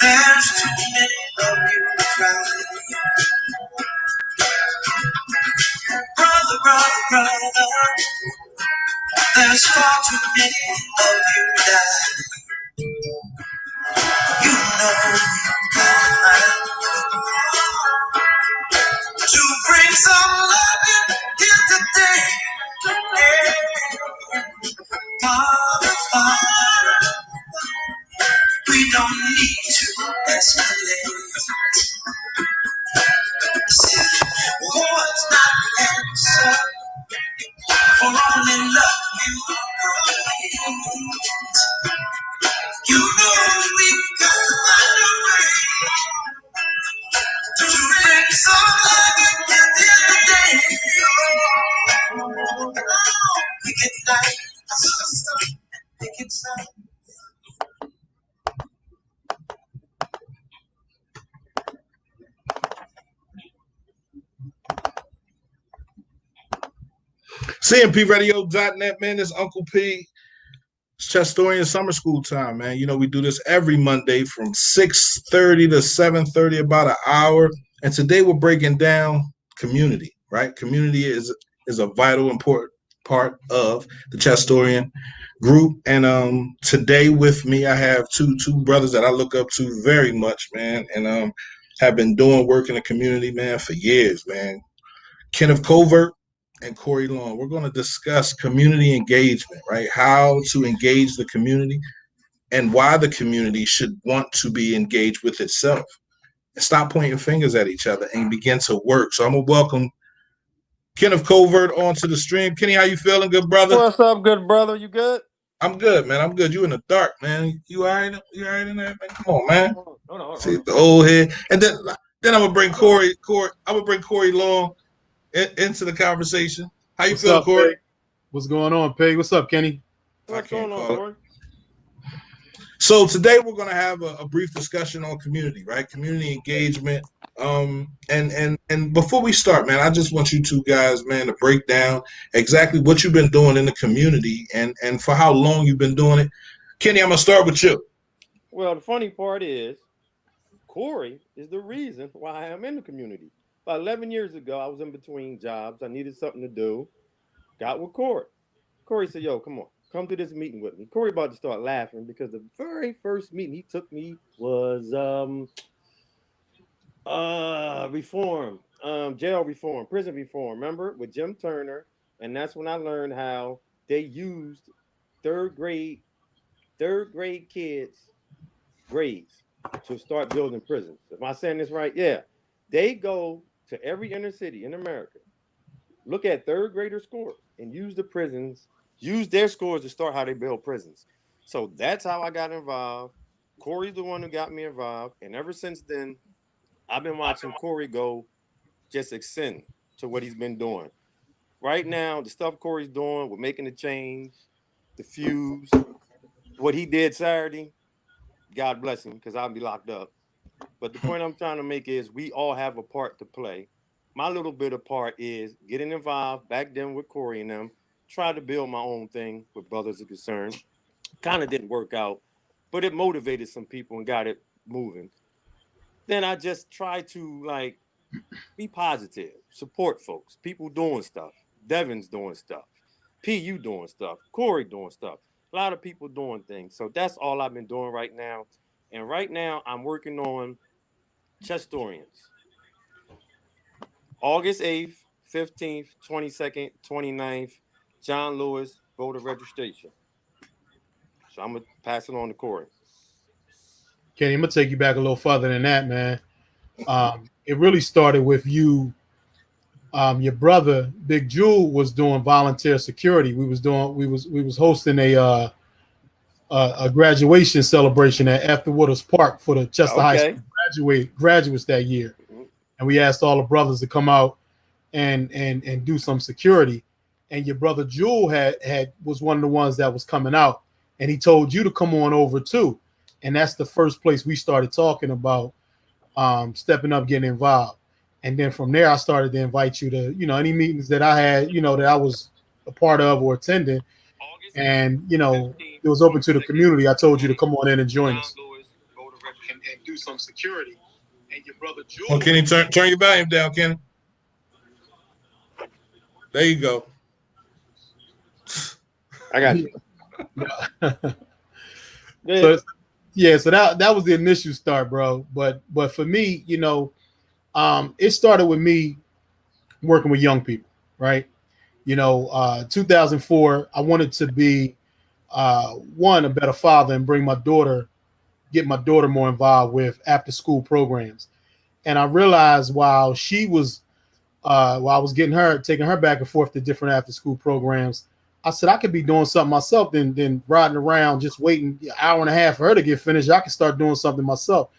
There's too many of you around. Brother, there's far too many of you that you know to bring some love here today. Father, we don't need to escalate. War's not the answer for only love you provide. You know we gotta find a way to bring some love at the end of the day. We can light a sister and make it sound. CMPRadio.net, man. This Uncle P. It's Chestorian summer school time, man. You know, we do this every Monday from 6:30 to 7:30, about an hour. And today we're breaking down community, right? Community is a vital, important part of the Chestorian group. And today with me, I have two brothers that I look up to very much, man, and have been doing work in the community, man, for years, man. Kenneth Covert and Corey Long. We're going to discuss community engagement, right? How to engage the community and why the community should want to be engaged with itself. And stop pointing fingers at each other and begin to work. So I'm going to welcome Kenneth Covert onto the stream. Kenny, how you feeling, good brother? What's up, good brother? You good? I'm good, man. I'm good. You in the dark, man. You all right? You all right in there, man? Come on, man. Hold on. See the old head. And then I'm going to bring Corey. I'm going to bring Corey Long into the conversation. How you feel, Corey? Peg? What's going on, Peg? What's up, Kenny? What's going on, Corey? So today we're going to have a brief discussion on community, right? Community engagement. And before we start, man, I just want you two guys, man, to break down exactly what you've been doing in the community and for how long you've been doing it. Kenny, I'm going to start with you. Well, the funny part is Corey is the reason why I'm in the community. About 11 years ago, I was in between jobs. I needed something to do. Got with Corey. Corey said, yo, come on. Come to this meeting with me. Corey about to start laughing because the very first meeting he took me was reform, jail reform, prison reform. Remember, with Jim Turner. And that's when I learned how they used third grade kids' grades to start building prisons. Am I saying this right? Yeah. They go to every inner city in America, look at third grader scores and use the prisons, use their scores to start how they build prisons. So that's how I got involved. Corey's the one who got me involved. And ever since then, I've been watching Corey go just extend to what he's been doing. Right now, the stuff Corey's doing, we're making the change, the fuse, what he did Saturday, God bless him, because I'll be locked up. But the point I'm trying to make is we all have a part to play. My little bit of part is getting involved back then with Corey and them, try to build my own thing with Brothers Are Concerned. Kind of didn't work out, but it motivated some people and got it moving. Then I just try to be positive, support folks, people doing stuff. Devin's doing stuff. PU doing stuff. Corey doing stuff. A lot of people doing things. So that's all I've been doing right now. And right now I'm working on Chestorians. August 8th, 15th, 22nd, 29th, John Lewis, voter registration. So I'm going to pass it on to Corey. Kenny, I'm going to take you back a little further than that, man. It really started with you. Your brother, Big Jewel, was doing volunteer security. We was hosting a graduation celebration at After Waters Park for the Chester High School graduates that year. And we asked all the brothers to come out and do some security. And your brother Jewel was one of the ones that was coming out, and he told you to come on over too. And that's the first place we started talking about stepping up, getting involved. And then from there, I started to invite you to, any meetings that I had, that I was a part of or attending, and it was open to the community. I told you to come on in and join us and do some security. And your brother Jewel. Oh, Kenny, turn your volume down, Kenny. There you go. I got you. So that was the initial start, bro. But for me, it started with me working with young people, right? 2004, I wanted to be a better father and get my daughter more involved with after school programs. And I realized while I was taking her back and forth to different after school programs, I said I could be doing something myself than riding around just waiting an hour and a half for her to get finished. I could start doing something myself.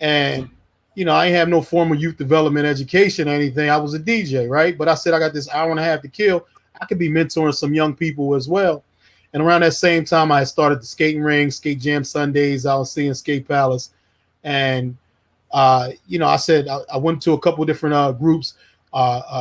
And I ain't have no formal youth development education or anything. I was a DJ, right? But I said I got this hour and a half to kill. I could be mentoring some young people as well. And around that same time, I started the skating ring, Skate Jam Sundays. I was seeing Skate Palace. And, I said I went to a couple of different groups. Forget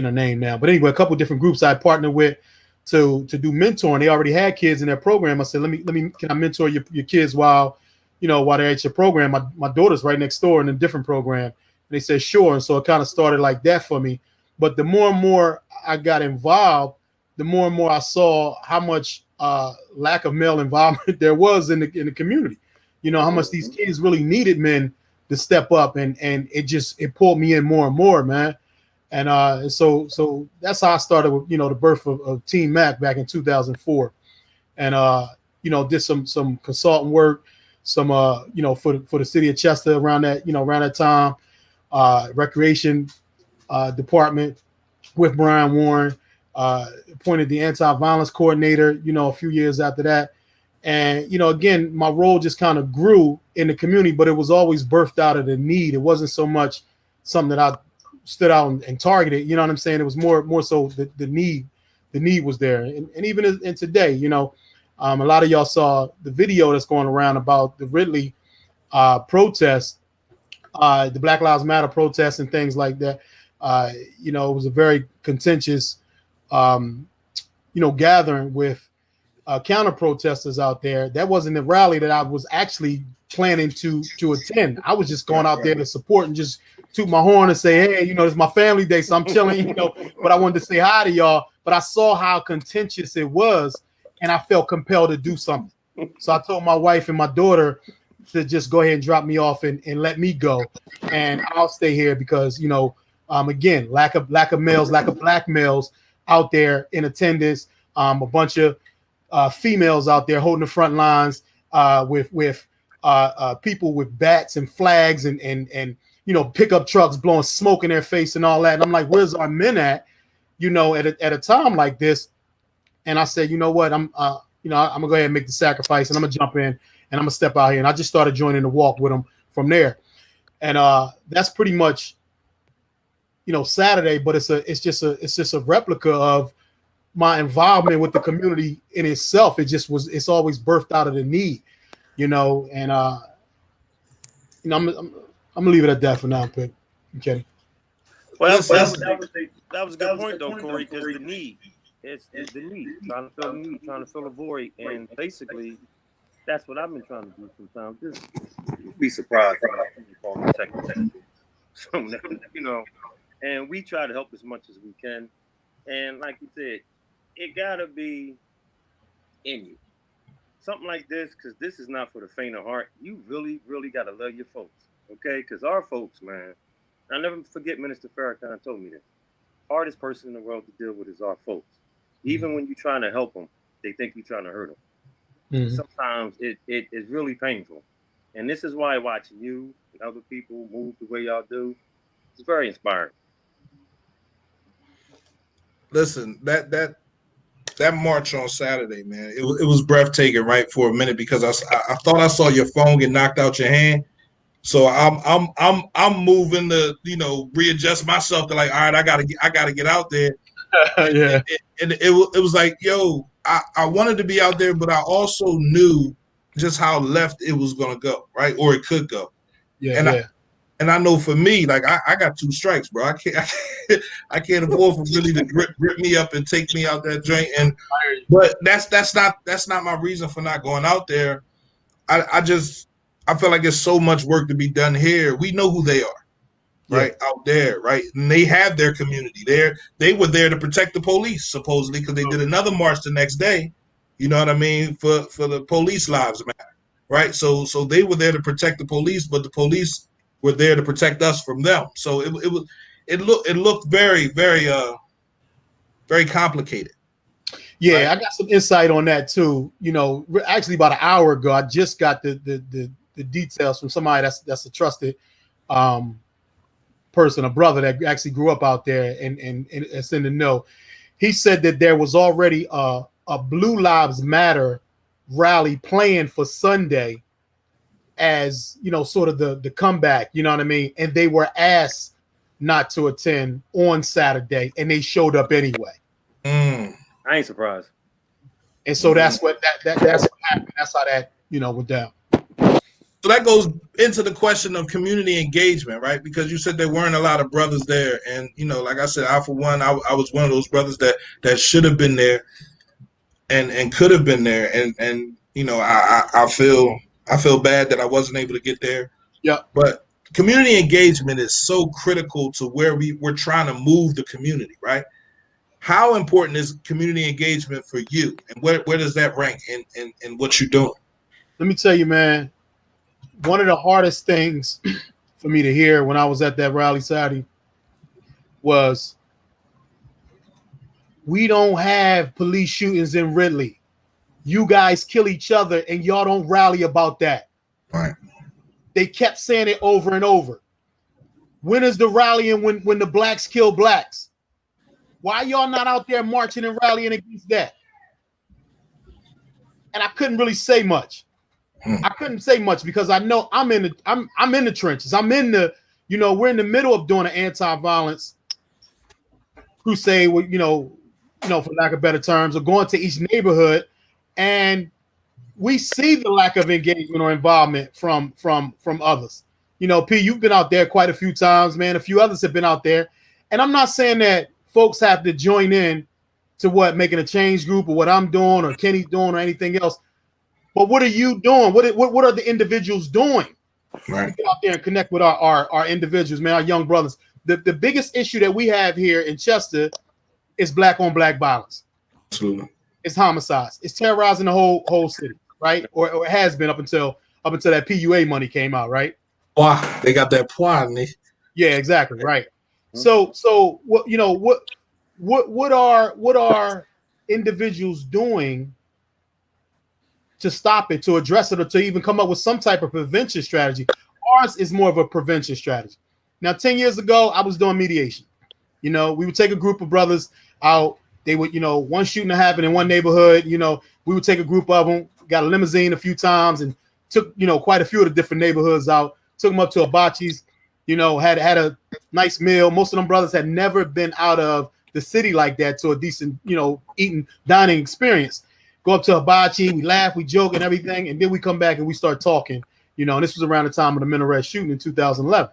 her name now. But anyway, a couple of different groups I partnered with to do mentoring. They already had kids in their program. I said, can I mentor your kids while they're at your program? My daughter's right next door in a different program. And they said, sure. And so it kind of started like that for me. But the more and more I got involved, the more and more I saw how much lack of male involvement there was in the community. How much these kids really needed men to step up, and it pulled me in more and more, man. And so that's how I started with the birth of Team Mac back in 2004, and did some consultant work, some for the city of Chester around that time, recreation department with Brian Warren, appointed the anti-violence coordinator, a few years after that. And, again, my role just kind of grew in the community, but it was always birthed out of the need. It wasn't so much something that I stood out and targeted, you know what I'm saying? It was more so the need was there. And even in today, a lot of y'all saw the video that's going around about the Ridley protest, the Black Lives Matter protests and things like that. It was a very contentious, gathering with counter protesters out there. That wasn't the rally that I was actually planning to attend. I was just going out there to support and just toot my horn and say, hey, it's my family day, so I'm chilling, but I wanted to say hi to y'all. But I saw how contentious it was, and I felt compelled to do something. So I told my wife and my daughter to just go ahead and drop me off and let me go, and I'll stay here because again, lack of males, lack of black males out there in attendance, a bunch of females out there holding the front lines with people with bats and flags and pickup trucks blowing smoke in their face and all that. And I'm like, where's our men at a time like this? And I said, you know what, I'm gonna go ahead and make the sacrifice, and I'm gonna jump in and I'm gonna step out here. And I just started joining the walk with them from there. And that's pretty much Saturday, but it's just a replica of my involvement with the community in itself. It's always birthed out of the need, and I'm gonna leave it at that for now, Pick. Okay. Well, that was a good point though, Corey, because the need. It's the need. Trying to fill the need, trying to fill a void. And basically that's what I've been trying to do sometimes. Just be surprised when I second. So, and we try to help as much as we can. And like you said, it gotta be in you. Something like this, because this is not for the faint of heart. You really, really gotta love your folks, okay? Because our folks, man, I'll never forget Minister Farrakhan told me this. Hardest person in the world to deal with is our folks. Even when you're trying to help them, they think you're trying to hurt them. Mm-hmm. Sometimes it is really painful. And this is why watching you and other people move the way y'all do, it's very inspiring. Listen, that march on Saturday, man, it was breathtaking, right, for a minute, because I thought I saw your phone get knocked out your hand. So I'm moving to readjust myself to like, all right, I gotta get out there. Yeah. And it was like, yo, I wanted to be out there, but I also knew just how left it was gonna go, right, or it could go. Yeah. And I know for me, like I got 2 strikes, bro. I can't afford for Billy to grip me up and take me out that joint. And but that's not my reason for not going out there. I feel like there's so much work to be done here. We know who they are, right? Out there, right? And they have their community. They were there to protect the police, supposedly, because they did another march the next day. You know what I mean? For the police lives matter, right? So they were there to protect the police, but the police were there to protect us from them. So it looked very, very very complicated. Yeah, right? I got some insight on that too. You know, actually about an hour ago, I just got the details from somebody that's a trusted person, a brother that actually grew up out there and it's in the know. He said that there was already a Blue Lives Matter rally planned for Sunday as, you know, sort of the comeback, you know what I mean? And they were asked not to attend on Saturday and they showed up anyway. I ain't surprised. And so that's what that's what happened. That's how that, you know, went down. So that goes into the question of community engagement, right? Because you said there weren't a lot of brothers there. And, you know, like I said, I was one of those brothers that should have been there and could have been there. And you know, I feel bad that I wasn't able to get there. Yeah. But community engagement is so critical to where we're trying to move the community, right? How important is community engagement for you? And where does that rank in what you're doing? Let me tell you, man, one of the hardest things for me to hear when I was at that rally Saturday was, we don't have police shootings in Ridley. You guys kill each other and y'all don't rally about that. Right. They kept saying it over and over. When is the rallying when the blacks kill blacks? Why y'all not out there marching and rallying against that? And I couldn't really say much. I couldn't say much because I know I'm in the trenches. I'm in the, you know, we're in the middle of doing an anti-violence crusade, with, you know, for lack of better terms, or going to each neighborhood, and we see the lack of engagement or involvement from others. You know, P, you've been out there quite a few times, man. A few others have been out there, and I'm not saying that folks have to join in to making a change group or what I'm doing or Kenny's doing or anything else. But what are you doing? What are the individuals doing? Right. Get out there and connect with our individuals, man, our young brothers. The biggest issue that we have here in Chester is black on black violence. Absolutely. It's homicides. It's terrorizing the whole city, right? Or it has been up until that PUA money came out, right? Wow, they got that poison. Yeah, exactly, right. So what, you know, what are individuals doing to stop it, to address it, or to even come up with some type of prevention strategy? Ours is more of a prevention strategy. Now, 10 years ago, I was doing mediation. You know, we would take a group of brothers out. They would, you know, one shooting happened in one neighborhood. You know, we would take a group of them, got a limousine a few times, and took, you know, quite a few of the different neighborhoods out. Took them up to Abachi's. You know, had a nice meal. Most of them brothers had never been out of the city like that to a decent, you know, dining experience. Go up to Hibachi, we laugh, we joke and everything, and then we come back and we start talking, you know, and this was around the time of the Minaret shooting in 2011,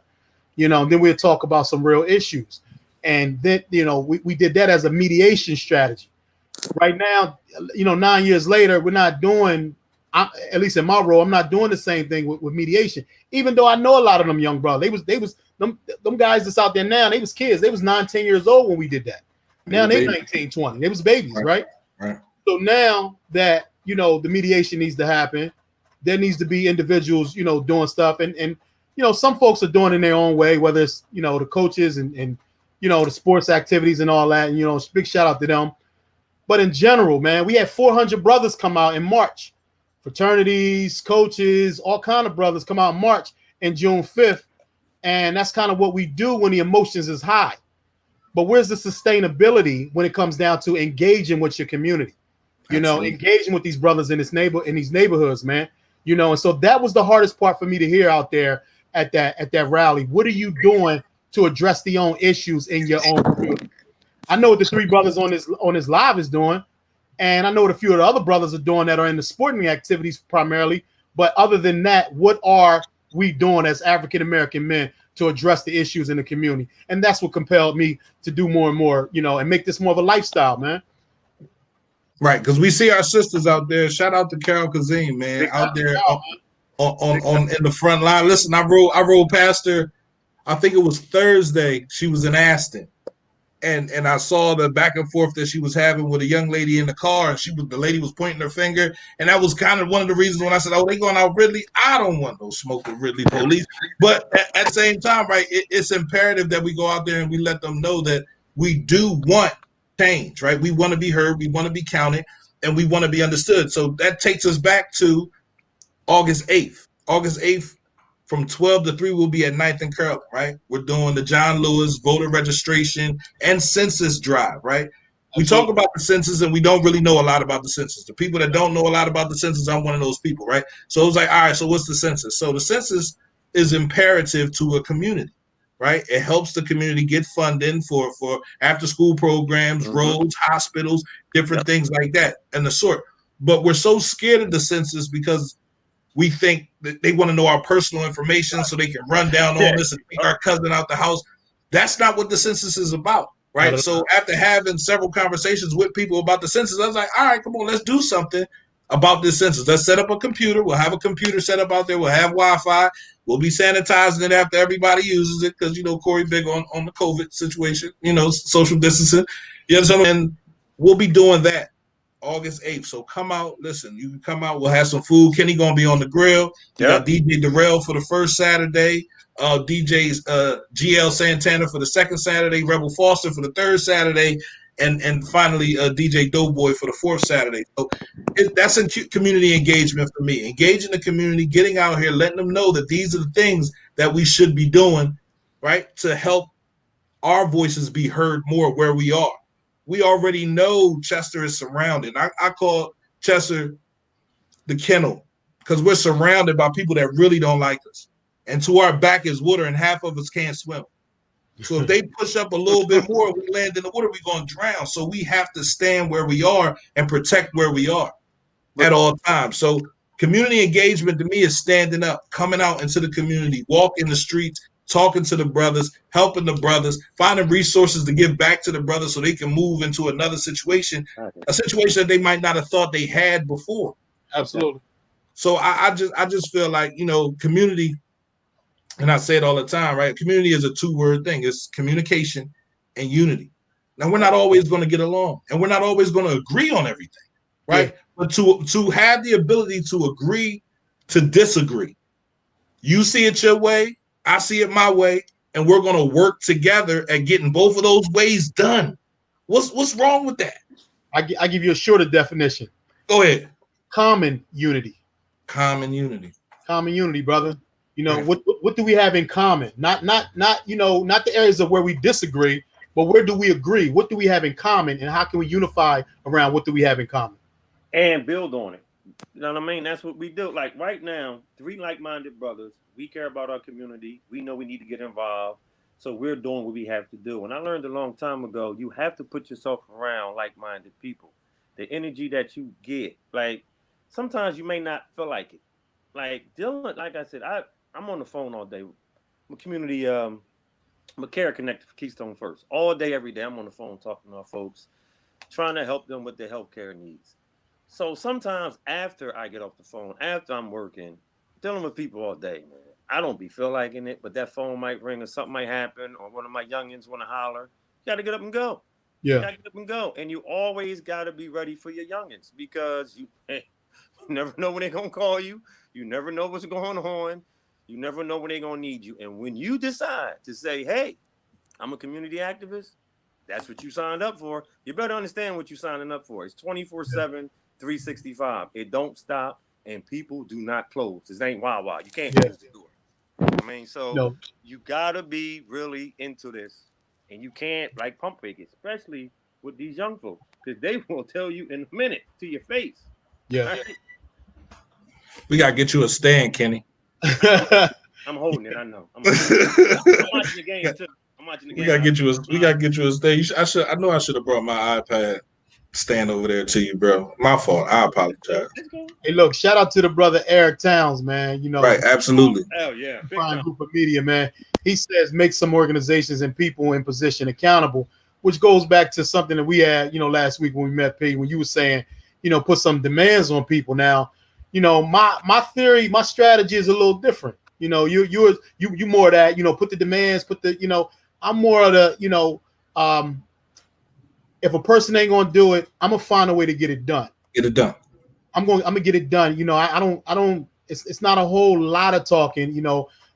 you know, and then we'll talk about some real issues. And then, you know, we did that as a mediation strategy. Right now, you know, 9 years later, we're not doing, at least in my role, I'm not doing the same thing with mediation, even though I know a lot of them young brothers. They was them guys that's out there now, they was kids. They was 9, 10 years old when we did that. Now they're 19, 20. They was babies, right? So now that, you know, the mediation needs to happen, there needs to be individuals, you know, doing stuff. And you know, some folks are doing it in their own way, whether it's, you know, the coaches and you know, the sports activities and all that. And, you know, big shout out to them. But in general, man, we had 400 brothers come out in March. Fraternities, coaches, all kind of brothers come out in March and June 5th. And that's kind of what we do when the emotions is high. But where's the sustainability when it comes down to engaging with your community? You know, engaging with these brothers in these neighborhoods, man. You know, and so that was the hardest part for me to hear out there at that rally. What are you doing to address the own issues in your own community? I know what the 3 brothers on this live is doing, and I know what a few of the other brothers are doing that are in the sporting activities primarily. But other than that, what are we doing as African American men to address the issues in the community. And that's what compelled me to do more and more, and make this more of a lifestyle, man. Right, because we see our sisters out there. Shout out to Carol Kazim, man, out there on in the front line. Listen, I rode past her. I think it was Thursday. She was in Aston, and I saw the back and forth that she was having with a young lady in the car. And the lady was pointing her finger, and that was kind of one of the reasons when I said, "Oh, they going out Ridley." I don't want no smoke with Ridley police, but at the same time, right? It's imperative that we go out there and we let them know that we do want change, right? We want to be heard, we want to be counted, and we want to be understood. So that takes us back to August 8th. August 8th from 12 to 3, we'll be at 9th and Curlin, right? We're doing the John Lewis voter registration and census drive, right? We talk about the census and we don't really know a lot about the census. The people that don't know a lot about the census, I'm one of those people, right? So it was like, all right, so what's the census? So the census is imperative to a community, right? It helps the community get funding for after school programs, roads, hospitals, different things like that and the sort. But we're so scared of the census because we think that they want to know our personal information so they can run down on us and take our cousin out the house. That's not what the census is about, right? So after having several conversations with people about the census, I was like, all right, come on, let's do something about this census. Let's set up a computer. We'll have a computer set up out there. We'll have Wi-Fi. We'll be sanitizing it after everybody uses it because, Corey big on the COVID situation, social distancing. And we'll be doing that August 8th. So come out, listen, you can come out, we'll have some food. Kenny gonna be on the grill. You got DJ Darrell for the first Saturday, DJs GL Santana for the second Saturday, Rebel Foster for the third Saturday, and finally DJ Doughboy for the fourth Saturday. So that's a community engagement for me. Engaging the community, getting out here, letting them know that these are the things that we should be doing, right, to help our voices be heard more where we are. We already know Chester is surrounded. I call Chester the kennel because we're surrounded by people that really don't like us. And to our back is water, and half of us can't swim. So if they push up a little bit more, we land in the water, we're going to drown. So we have to stand where we are and protect where we are at all times. So community engagement to me is standing up, coming out into the community, walking the streets, talking to the brothers, helping the brothers, finding resources to give back to the brothers so they can move into another situation, a situation that they might not have thought they had before. Absolutely. So I just feel like, community, and I say it all the time, right? Community is a two-word thing. It's communication and unity. Now, we're not always going to get along, and we're not always going to agree on everything, right? Yeah. But to have the ability to agree to disagree. You see it your way, I see it my way, and we're going to work together at getting both of those ways done. What's wrong with that? I give you a shorter definition. Go ahead. Common unity. Common unity. Common unity, brother. Right. What do we have in common? Not the areas of where we disagree, but where do we agree? What do we have in common, and how can we unify around what do we have in common? And build on it. You know what I mean? That's what we do. Like right now, 3 like-minded brothers. We care about our community. We know we need to get involved. So we're doing what we have to do. And I learned a long time ago, you have to put yourself around like-minded people. The energy that you get, like sometimes you may not feel like it. Like Dylan, like I said, I'm on the phone all day. I'm a community, I'm a care connector for Keystone First. All day, every day, I'm on the phone talking to our folks, trying to help them with their healthcare needs. So sometimes after I get off the phone, after I'm working, dealing with people all day, man, I don't feel liking it, but that phone might ring or something might happen, or one of my youngins want to holler. You got to get up and go. Yeah. You got to get up and go. And you always got to be ready for your youngins because you never know when they're going to call you. You never know what's going on. You never know when they're going to need you. And when you decide to say, hey, I'm a community activist, that's what you signed up for. You better understand what you're signing up for. It's 24/7, 365. It don't stop, and people do not close. This ain't Wawa. You can't close the door. I mean, so you got to be really into this. And you can't, like, pump fake it, especially with these young folks, because they will tell you in a minute to your face. Yeah. Right? We got to get you a stand, Kenny. I'm holding it. I know. I'm watching the game, too. I'm watching the game. We gotta get you a stand. I know I should have brought my iPad stand over there to you, bro. My fault. I apologize. Hey, look, shout out to the brother Eric Towns, man. You know, Right, absolutely. Hell yeah, big fine time. group of media, man. He says make some organizations and people in position accountable, which goes back to something that we had, last week when we met P, when you were saying, put some demands on people. Now, my theory, my strategy is a little different. You more of that, put the demands, I'm more of the, if a person ain't gonna do it, I'm gonna find a way to get it done. Get it done. I'm gonna get it done. I don't. It's not a whole lot of talking.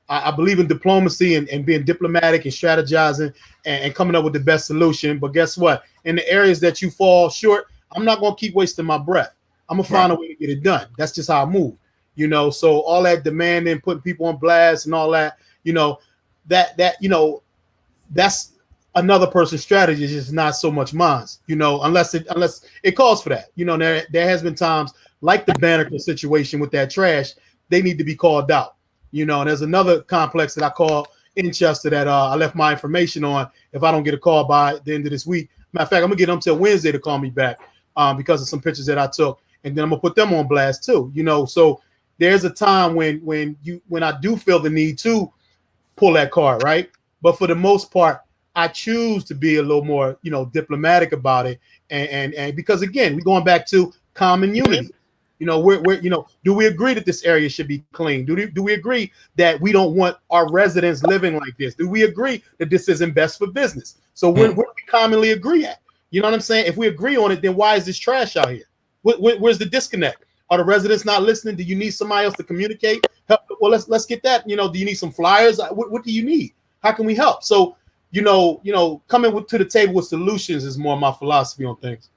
I believe in diplomacy and being diplomatic and strategizing and coming up with the best solution. But guess what? In the areas that you fall short, I'm not gonna keep wasting my breath. I'm gonna find a way to get it done. That's just how I move. So all that demanding, putting people on blast and all that, that's another person's strategy, is just not so much mine, unless it calls for that. There has been times like the Banneker situation with that trash, they need to be called out. And there's another complex that I call in Chester that I left my information on. If I don't get a call by the end of this week, matter of fact, I'm gonna get them till Wednesday to call me back because of some pictures that I took, and then I'm gonna put them on blast too. So there's a time when I do feel the need to pull that card, right? But for the most part, I choose to be a little more, diplomatic about it, and because again, we're going back to common unity. We're do we agree that this area should be clean? Do we agree that we don't want our residents living like this? Do we agree that this isn't best for business? So where do we commonly agree at? You know what I'm saying? If we agree on it, then why is this trash out here? Where's the disconnect? Are the residents not listening? Do you need somebody else to communicate? Help? Well, let's get that. Do you need some flyers? What do you need? How can we help? So, coming to the table with solutions is more my philosophy on things.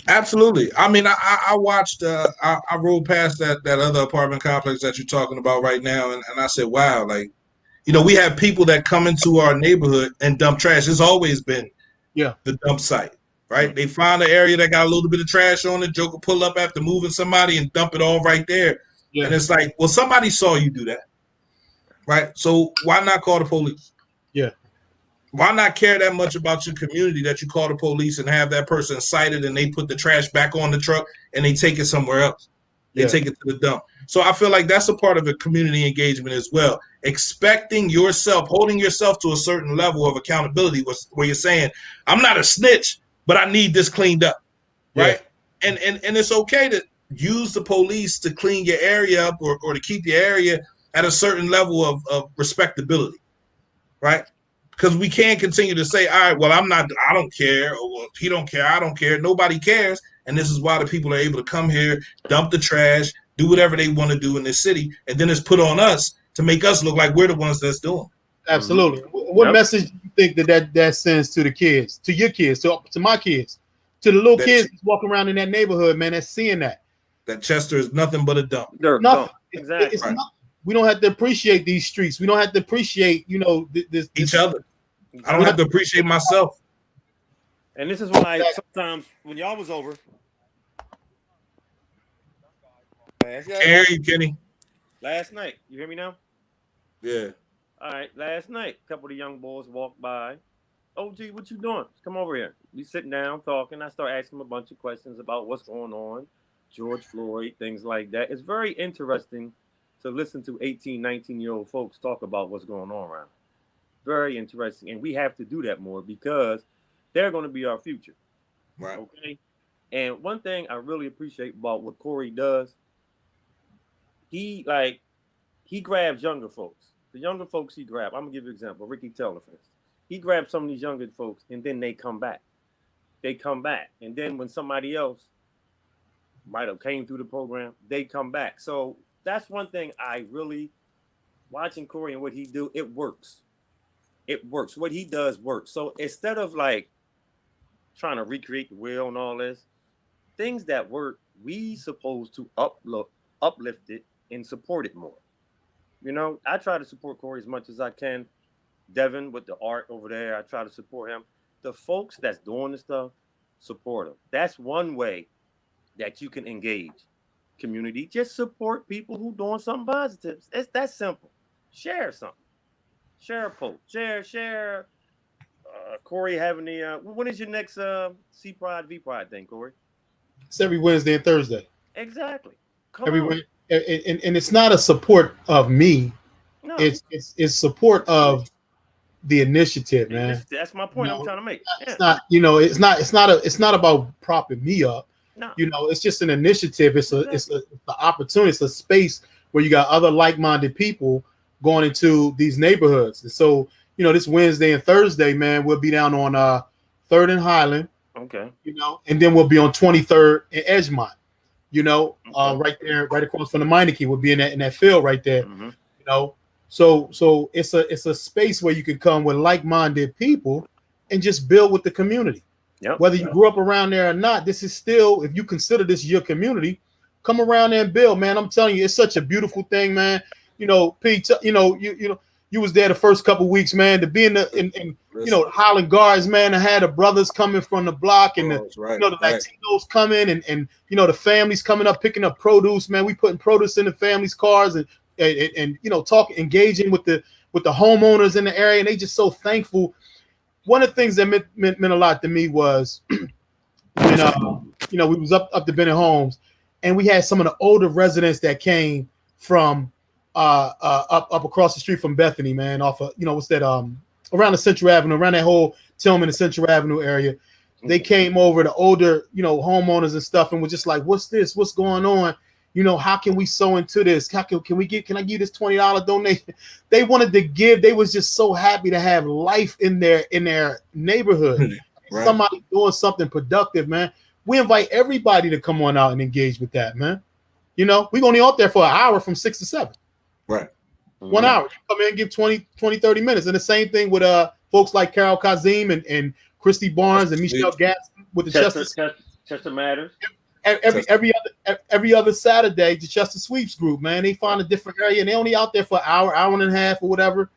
Absolutely. I mean, I watched. I rode past that other apartment complex that you're talking about right now, and I said, wow, like, we have people that come into our neighborhood and dump trash. It's always been the dump site, right? They find an area that got a little bit of trash on it. Joker pull up after moving somebody and dump it all right there. Yeah. And it's like, well, somebody saw you do that, right? So why not call the police? Yeah. Why not care that much about your community that you call the police and have that person cited and they put the trash back on the truck and they take it somewhere else? They take it to the dump. So I feel like that's a part of the community engagement as well. Expecting yourself, holding yourself to a certain level of accountability where you're saying, I'm not a snitch, but I need this cleaned up, right? And it's okay to use the police to clean your area up or to keep your area at a certain level of respectability, right? Because we can't continue to say, all right, well, I don't care, or well, he don't care, I don't care. Nobody cares. And this is why the people are able to come here, dump the trash, do whatever they want to do in this city. And then it's put on us to make us look like we're the ones that's doing it. Absolutely. What message do you think that sends to the kids, to your kids, to my kids, to the little kids walking around in that neighborhood, man, that's seeing that? That Chester is nothing but a dump. Nothing. Exactly. It's nothing. We don't have to appreciate these streets. We don't have to appreciate, each other. I don't have to appreciate myself. And this is why sometimes when y'all was over. Can't hear you, Kenny. Last night. You hear me now? Yeah. All right. Last night, a couple of the young boys walked by. Oh, gee, what you doing? Come over here. We sitting down talking. I start asking them a bunch of questions about what's going on, George Floyd, things like that. It's very interesting to listen to 18, 19-year-old folks talk about what's going on around. Very interesting. And we have to do that more because they're going to be our future. Right. Okay. And one thing I really appreciate about what Corey does, he grabs younger folks. The younger folks he grabbed, I'm going to give you an example. Ricky Taylor, for instance. He grabbed some of these younger folks and then they come back. And then when somebody else might have came through the program, they come back. So that's one thing I really, watching Corey and what he do, it works. It works. What he does works. So instead of like trying to recreate the wheel and all this, things that work, we supposed to uplift it and support it more. I try to support Corey as much as I can. Devin with the art over there, I try to support him. The folks that's doing the stuff, support them. That's one way that you can engage community. Just support people who doing something positive. It's that simple. Share something. Share a post. Share Corey having the when is your next C Pride V Pride thing, Corey? It's every Wednesday and Thursday. Exactly. Come Every on. and it's not a support of me. No. It's support of the initiative, man. That's my point I'm trying to make. It's not, it's not about propping me up. No. It's just an initiative. It's an opportunity. It's a space where you got other like-minded people going into these neighborhoods. And so, this Wednesday and Thursday, man, we'll be down on 3rd and Highland. Okay. And then we'll be on 23rd and Edgemont. Right there, right across from the Meineke. We'll be in that field right there. Mm-hmm. So it's a space where you can come with like-minded people and just build with the community. Yep. Whether you grew up around there or not, this is still, if you consider this your community, come around there and build, man. I'm telling you, it's such a beautiful thing, man. Pete, you was there the first couple of weeks, man, to be in Highland Guards, man. I had the brothers coming from the block and the Latinos coming and the families coming up, picking up produce, man. We putting produce in the families' cars and engaging with the homeowners in the area, and they just so thankful. One of the things that meant a lot to me was when we was up to Bennett Homes, and we had some of the older residents that came from up across the street from Bethany, man, off of what's that around the Central Avenue, around that whole Tillman and Central Avenue area. They came over, the older homeowners and stuff, and was just like, what's this? What's going on? How can we sew into this? Can I give you this $20 donation? They wanted to give. They was just so happy to have life in their neighborhood. Right. Somebody doing something productive, man. We invite everybody to come on out and engage with that, man. We're only out there for an hour from 6 to 7. Right. 1 hour. You come in and give 20, 30 minutes. And the same thing with folks like Carol Kazim and Christy Barnes and Michelle Gaston with the Chester Matters. Every other Saturday, the Chester Sweeps group, man, they find a different area and they only out there for an hour and a half or whatever,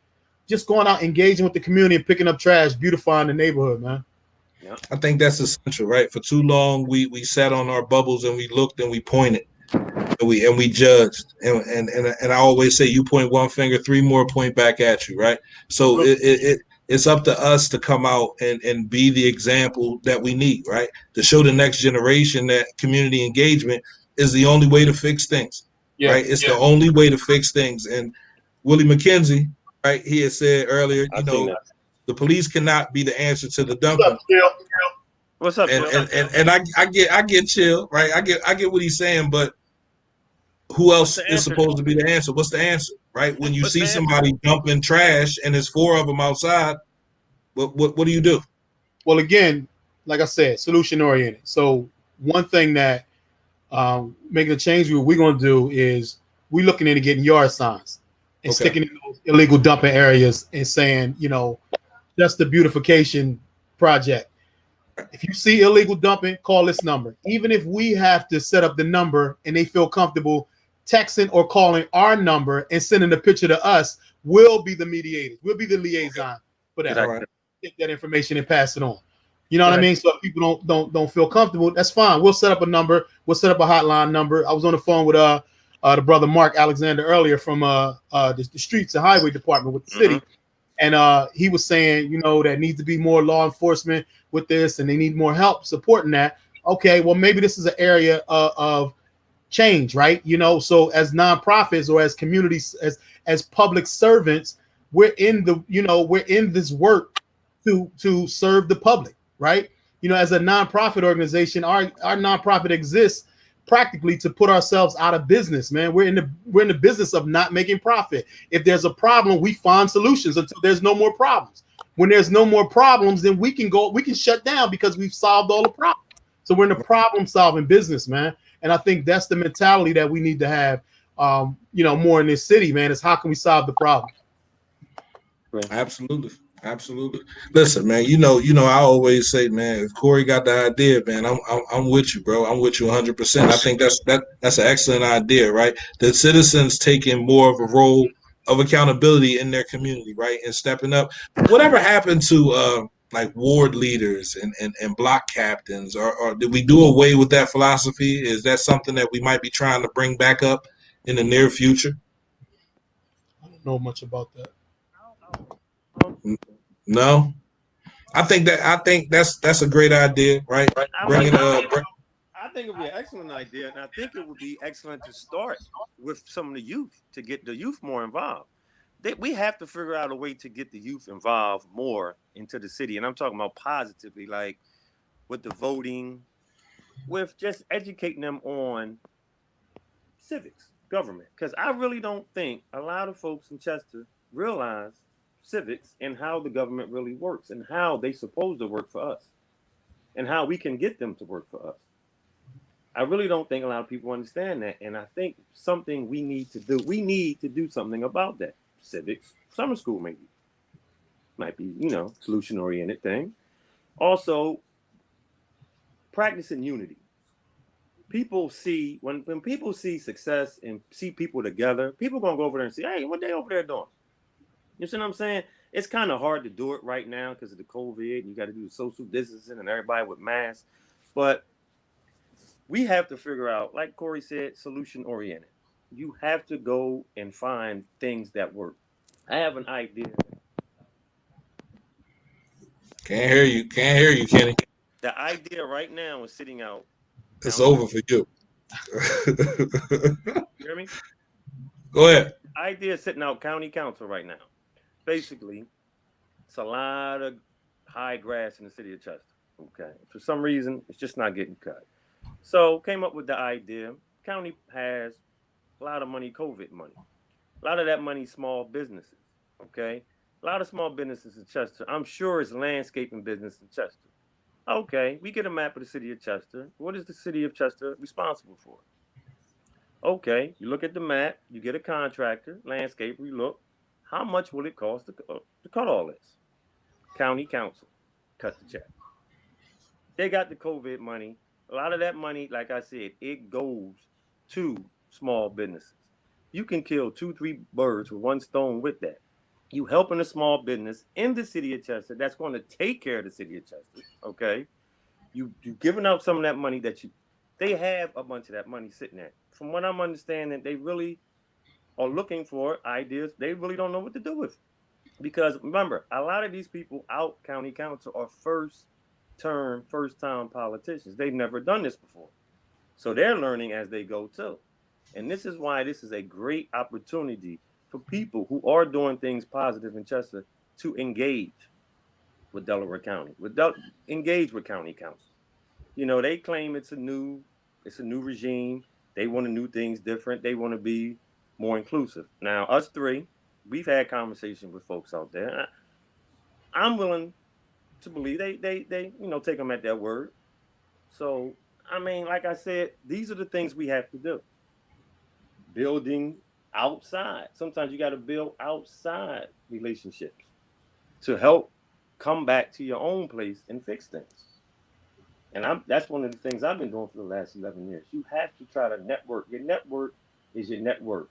just going out engaging with the community and picking up trash, beautifying the neighborhood, man. Yeah. I think that's essential, right? For too long, we sat on our bubbles and we looked and we pointed and we judged and I always say, you point one finger, 3 more point back at you, right? So it's up to us to come out and be the example that we need, right? To show the next generation that community engagement is the only way to fix things, right? It's the only way to fix things. And Willie McKenzie, right, he had said earlier, the police cannot be the answer to the dumping. What's up, and I get chill, right? I get what he's saying, but who else is supposed to be the answer? What's the answer, right? When you see somebody dumping trash and there's 4 of them outside, what do you do? Well, again, like I said, solution oriented. So one thing that making a change we're going to do is we're looking into getting yard signs and sticking in those illegal dumping areas and saying, that's the beautification project. If you see illegal dumping, call this number. Even if we have to set up the number and they feel comfortable texting or calling our number and sending a picture to us, we'll be the mediators. We'll be the liaison for that. Right. Get that information and pass it on. You know what I mean? So if people don't feel comfortable, that's fine. We'll set up a number. We'll set up a hotline number. I was on the phone with the brother Mark Alexander earlier from the Streets and Highway Department with the city. And he was saying, there needs to be more law enforcement with this and they need more help supporting that. Okay, well, maybe this is an area of change, right? So as nonprofits or as communities, as public servants, we're in this work to serve the public, right? As a nonprofit organization, our nonprofit exists practically to put ourselves out of business, man. We're in the business of not making profit. If there's a problem, we find solutions until there's no more problems. When there's no more problems, then we can shut down because we've solved all the problems. So we're in the problem solving business, man. And I think that's the mentality that we need to have, more in this city, man, is how can we solve the problem? Absolutely. Listen, man, I always say, man, if Corey got the idea, man, I'm with you, bro. I'm with you 100%. I think that's an excellent idea, right? The citizens taking more of a role of accountability in their community, right? And stepping up. Whatever happened to like ward leaders and block captains, or did we do away with that philosophy? Is that something that we might be trying to bring back up in the near future? I don't know much about that. No. I think that's a great idea, right? I think it would be an excellent idea, and I think it would be excellent to start with some of the youth to get the youth more involved. We have to figure out a way to get the youth involved more into the city, and I'm talking about positively, like with the voting, with just educating them on civics, government, because I really don't think a lot of folks in Chester realize civics and how the government really works and how they supposed to work for us and how we can get them to work for us. I really don't think a lot of people understand that, and I think something we need to do. We need to do something about that. Civics, summer school, maybe might be, solution oriented thing. Also, practicing unity. People see when people see success and see people together, people gonna go over there and say, "Hey, what they over there doing?" You see what I'm saying? It's kind of hard to do it right now because of the COVID. And you got to do social distancing and everybody with masks, but we have to figure out, like Corey said, solution oriented. You have to go and find things that work. I have an idea. Can't hear you, Kenny. The idea right now is sitting out. It's over for you. You hear me? Go ahead. The idea is sitting out county council right now. Basically, it's a lot of high grass in the city of Chester. Okay. For some reason, it's just not getting cut. So came up with the idea. County has a lot of money, COVID money. A lot of that money, small businesses. Okay. A lot of small businesses in Chester. I'm sure it's landscaping business in Chester. Okay. We get a map of the city of Chester. What is the city of Chester responsible for? Okay. You look at the map. You get a contractor, landscaper. You look. How much will it cost to cut all this? County council cut the check. They got the COVID money. A lot of that money, like I said, it goes to small businesses. You can kill 2-3 birds with one stone with that. You helping a small business in the city of Chester that's going to take care of the city of Chester. Okay, you giving out some of that money they have a bunch of that money sitting there. From what I'm understanding, they really are looking for ideas. They really don't know what to do with it. Because remember, a lot of these people out county council are first-time politicians. They've never done this before. So they're learning as they go too. And this is why this is a great opportunity for people who are doing things positive in Chester to engage with Delaware County, engage with county council. They claim it's a new regime. They want to do things different. They want to be more inclusive. Now, us three, we've had conversation with folks out there. I'm willing to believe they take them at their word. So, I mean, like I said, these are the things we have to do. Building outside. Sometimes you got to build outside relationships to help come back to your own place and fix things. And that's one of the things I've been doing for the last 11 years. You have to try to network. Your network is your net worth.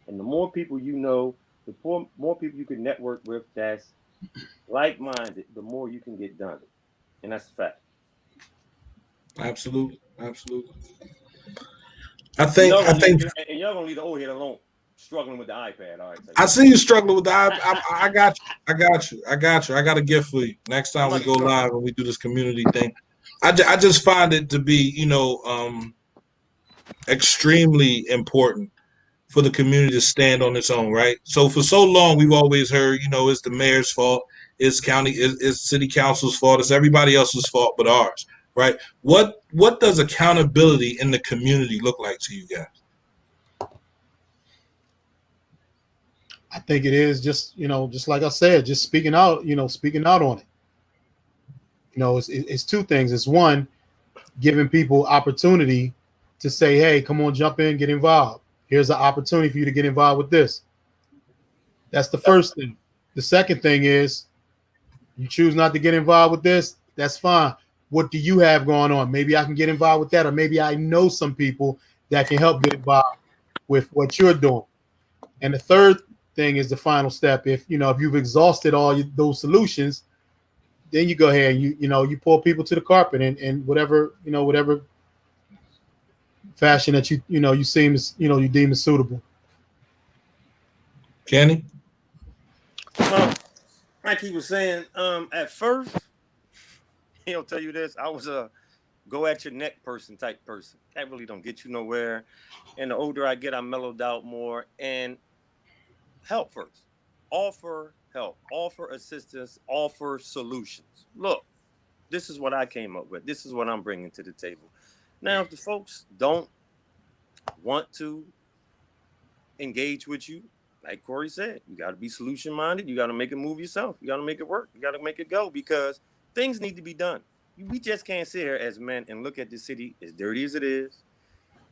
And the more people you know, the more people you can network with that's like-minded, the more you can get done. And that's a fact. Absolutely. I think and y'all gonna leave the old head alone, struggling with the iPad. All right. So I see you struggling with the iPad. I got you. I got a gift for you. Next time we go live and we do this community thing, I just find it to be, extremely important for the community to stand on its own, right? So for so long, we've always heard, it's the mayor's fault, it's city council's fault, it's everybody else's fault but ours, right? What does accountability in the community look like to you guys? I think it is just like I said, just speaking out on it. It's two things. It's one, giving people opportunity to say, hey, come on, jump in, get involved. Here's an opportunity for you to get involved with this. That's the first thing. The second thing is, you choose not to get involved with this, that's fine. What do you have going on? Maybe I can get involved with that, or maybe I know some people that can help get involved with what you're doing. And the third thing is the final step. If you've exhausted all those solutions, then you go ahead and you pull people to the carpet and whatever fashion that you deem is suitable. Kenny? Well, like he was saying, at first, he'll tell you this. I was a go at your neck person type person. That really don't get you nowhere. And the older I get, I mellowed out more. And help first. Offer help. Offer assistance. Offer solutions. Look, this is what I came up with. This is what I'm bringing to the table. Now, if the folks don't want to engage with you, like Corey said, you got to be solution minded. You got to make it move yourself. You got to make it work. You got to make it go because things need to be done. We just can't sit here as men and look at the city as dirty as it is,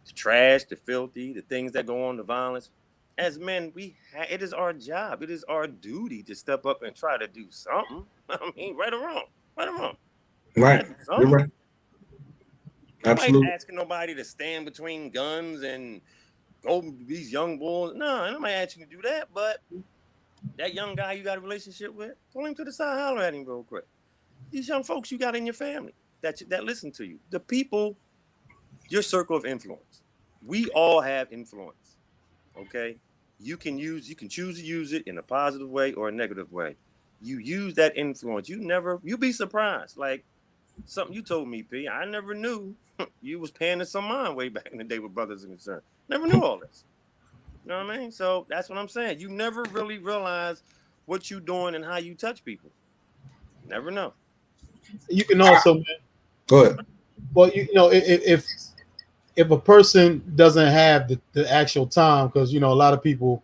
the trash, the filthy, the things that go on, the violence. As men, it is our job. It is our duty to step up and try to do something. I mean, right or wrong. Right or wrong. Right. You're right. Absolutely. Nobody's asking nobody to stand between guns and go these young boys. No, nobody asking you to do that. But that young guy you got a relationship with, pull him to the side, holler at him real quick. These young folks you got in your family that listen to you, the people, your circle of influence. We all have influence. Okay, you can choose to use it in a positive way or a negative way. You use that influence. You'll be surprised. Like something you told me, P. I never knew you was paying to some mind way back in the day with Brothers and Concern. Never knew all this. You know what I mean? So that's what I'm saying. You never really realize what you're doing and how you touch people. Never know. You can also go ahead. Well, if a person doesn't have the actual time, because a lot of people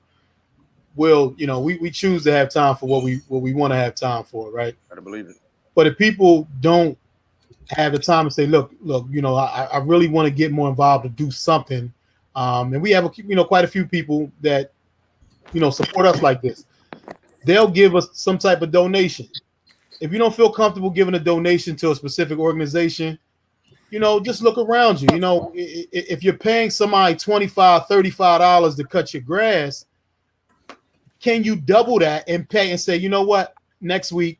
will, we choose to have time for what we want to have time for, right? I believe it. But if people don't have the time to say, look, I really want to get more involved to do something, and we have quite a few people that support us like this. They'll give us some type of donation. If you don't feel comfortable giving a donation to a specific organization, just look around you. If you're paying somebody $25, $35 to cut your grass, can you double that and pay and say, you know what, next week,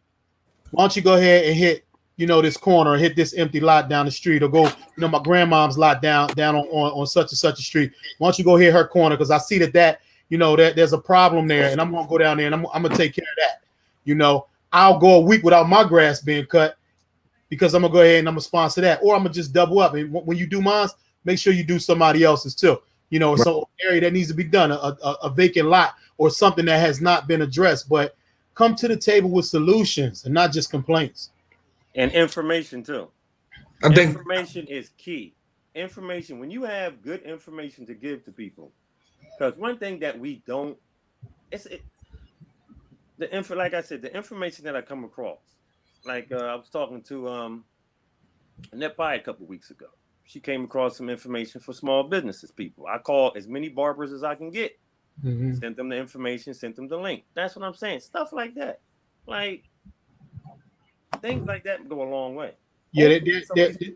why don't you go ahead and hit, this corner, or hit this empty lot down the street, or go, my grandmom's lot down on such and such a street. Why don't you go hit her corner? Because I see that there's a problem there, and I'm gonna go down there and I'm gonna take care of that. I'll go a week without my grass being cut because I'm gonna go ahead and I'm gonna sponsor that, or I'm gonna just double up. And when you do mine, make sure you do somebody else's too. Right. Some area that needs to be done, a vacant lot or something that has not been addressed. But come to the table with solutions and not just complaints. And information too. I think information is key. Information, when you have good information to give to people, because one thing that we don't, like I said, the information that I come across, like I was talking to Annette Pye a couple of weeks ago. She came across some information for small businesses people. I call as many barbers as I can get. Mm-hmm. Sent them the information, sent them the link. That's what I'm saying. Stuff like that. Like, things like that go a long way. Yeah,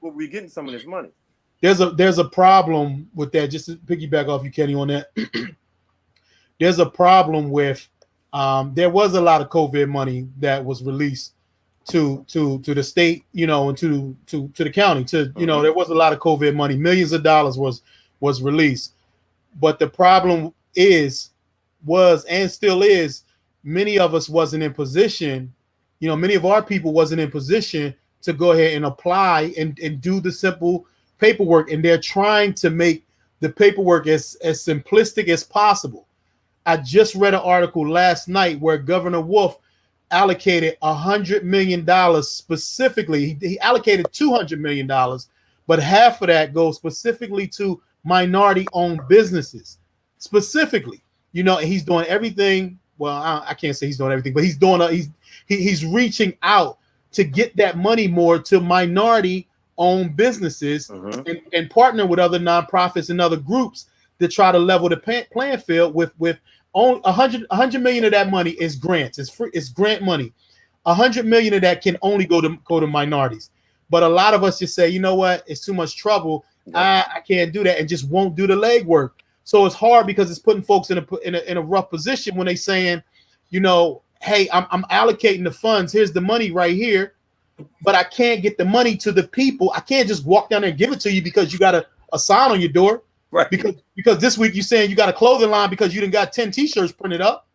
we'll be getting some of this money. There's a problem with that. Just to piggyback off you, Kenny, on that. There's a problem with there was a lot of COVID money that was released to the state, and to the county. There was a lot of COVID money. Millions of dollars was released. But the problem was and still is, many of us wasn't in position, many of our people wasn't in position to go ahead and apply and do the simple paperwork. And they're trying to make the paperwork as simplistic as possible. I just read an article last night where Governor Wolf allocated $100 million specifically. He allocated $200 million, but half of that goes specifically to minority-owned businesses. Specifically, and he's doing everything. Well, I can't say he's doing everything, but he's reaching out to get that money more to minority-owned businesses, and partner with other nonprofits and other groups to try to level the playing field with only 100 million of that money is grants. It's grant money. 100 million of that can only go to minorities. But a lot of us just say, you know what, it's too much trouble. I can't do that, and just won't do the legwork. So it's hard because it's putting folks in a rough position when they saying, hey, I'm allocating the funds. Here's the money right here, but I can't get the money to the people. I can't just walk down there and give it to you because you got a sign on your door. Right. Because this week you're saying you got a clothing line because you done got 10 t-shirts printed up.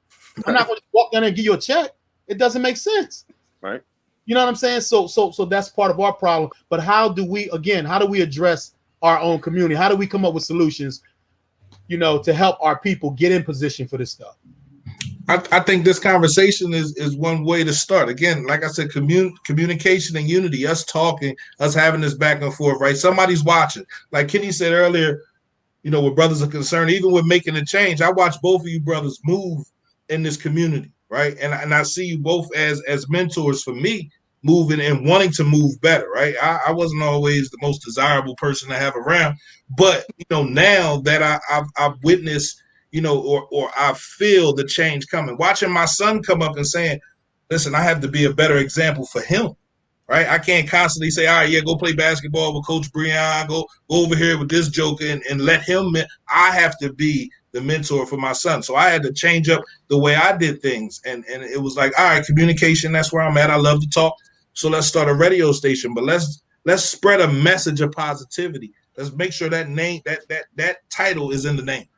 I'm not going to walk down there and give you a check. It doesn't make sense. Right. You know what I'm saying? So that's part of our problem. But how do we address our own community? How do we come up with solutions, to help our people get in position for this stuff? I think this conversation is one way to start. Again, like I said, communication and unity, us talking, us having this back and forth, right? Somebody's watching. Like Kenny said earlier, where brothers are concerned, even with making a change, I watch both of you brothers move in this community, right? And I see you both as mentors for me, moving and wanting to move better, right? I wasn't always the most desirable person to have around, but now that I've witnessed, or I feel the change coming, watching my son come up and saying, listen, I have to be a better example for him. Right, I can't constantly say, all right, yeah, go play basketball with Coach Breon, go over here with this joker and let him. I have to be the mentor for my son. So I had to change up the way I did things. And it was like, all right, communication, that's where I'm at. I love to talk. So let's start a radio station, but let's spread a message of positivity. Let's make sure that name, that title is in the name.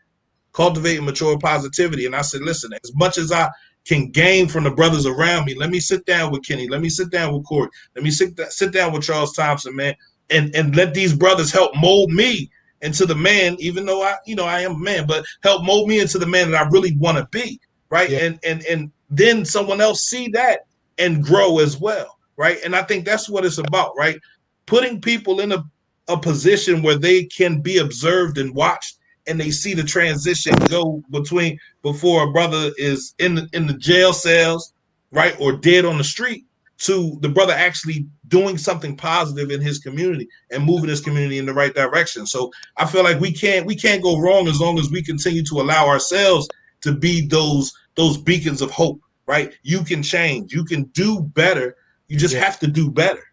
Cultivating mature positivity. And I said, listen, as much as I can gain from the brothers around me, let me sit down with Kenny, let me sit down with Corey, let me sit down with Charles Thompson, man, and let these brothers help mold me into the man, even though I am a man, but help mold me into the man that I really want to be, right? Yeah. And then someone else see that and grow as well, right? And I think that's what it's about, right? Putting people in a position where they can be observed and watched, and they see the transition go before a brother is in the jail cells, right, or dead on the street, to the brother actually doing something positive in his community and moving his community in the right direction. So I feel like we can't go wrong as long as we continue to allow ourselves to be those beacons of hope, right? You can change, you can do better. You just have to do better.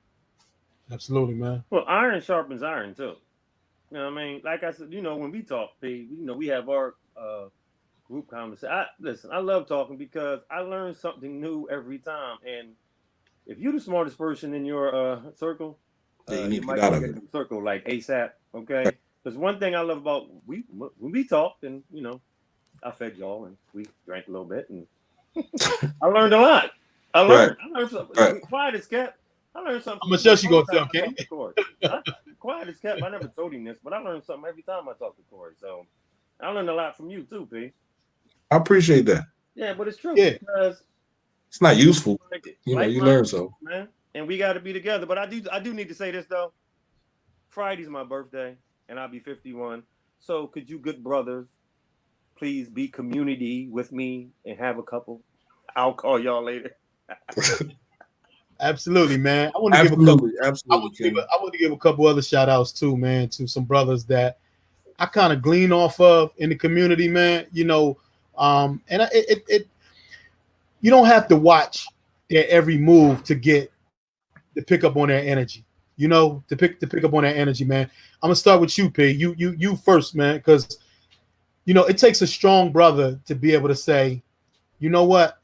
Absolutely, man. Well, iron sharpens iron too. You know what I mean? Like I said, when we talk, we have our group conversation. Listen, I love talking because I learn something new every time. And if you're the smartest person in your circle, you might get the circle like ASAP, okay? Because one thing I love about when we talked, and I fed y'all and we drank a little bit, and I learned a lot. I learned something. Right. Quiet as kept. I learned something. How much else you gonna tell, Kenny? Quiet as kept. I never told him this, but I learned something every time I talk to Corey. So I learned a lot from you too, P. I appreciate that. Yeah, but it's true because it's not useful. You learn so, man. And we got to be together. But I do need to say this though. Friday's my birthday, and I'll be 51. So could you good brothers please be community with me and have a couple? I'll call y'all later. Absolutely, man. I want to give a couple other shout outs too, man, to some brothers that I kind of glean off of in the community, man. And it you don't have to watch their every move to pick up on their energy. To pick up on their energy, man. I'm gonna start with you, P. You first, man, because it takes a strong brother to be able to say, you know what?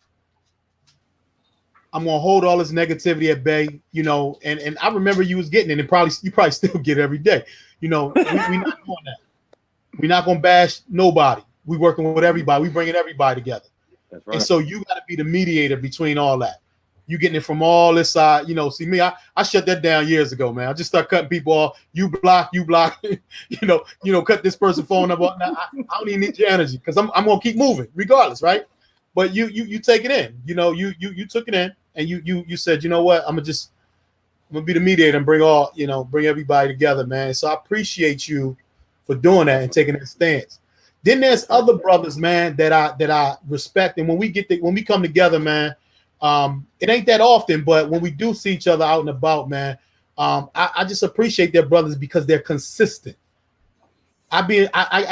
I'm gonna hold all this negativity at bay, and I remember you was getting it, and you probably still get it every day. We not doing that. We're not gonna bash nobody. We working with everybody. We bringing everybody together. That's right. And so you got to be the mediator between all that. You getting it from all this side. See me, I shut that down years ago, man. I just start cutting people off. You block. Cut this person's phone number. Now, I don't even need your energy because I'm gonna keep moving regardless, right? But you take it in. You took it in. And you said, you know what? I'm gonna be the mediator and bring everybody together, man. So I appreciate you for doing that and taking that stance. Then there's other brothers, man, that I respect, and when we come together, man, it ain't that often, but when we do see each other out and about, man, I just appreciate their brothers because they're consistent. I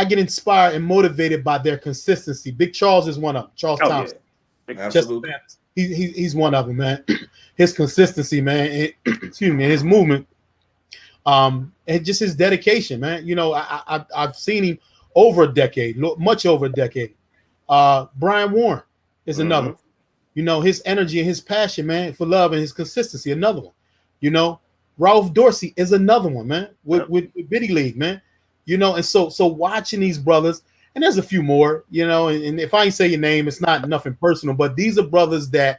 get inspired and motivated by their consistency. Big Charles is one of them. Charles Thompson. Yeah. Absolutely. He's one of them, man. His consistency, man. Excuse me, his movement, and just his dedication, man. I've seen him over a decade, much over a decade. Brian Warren is another. His energy and his passion, man, for love and his consistency, another one. Ralph Dorsey is another one, man, with Biddy League, man. And so watching these brothers. And there's a few more, and if I ain't say your name, it's not nothing personal, but these are brothers that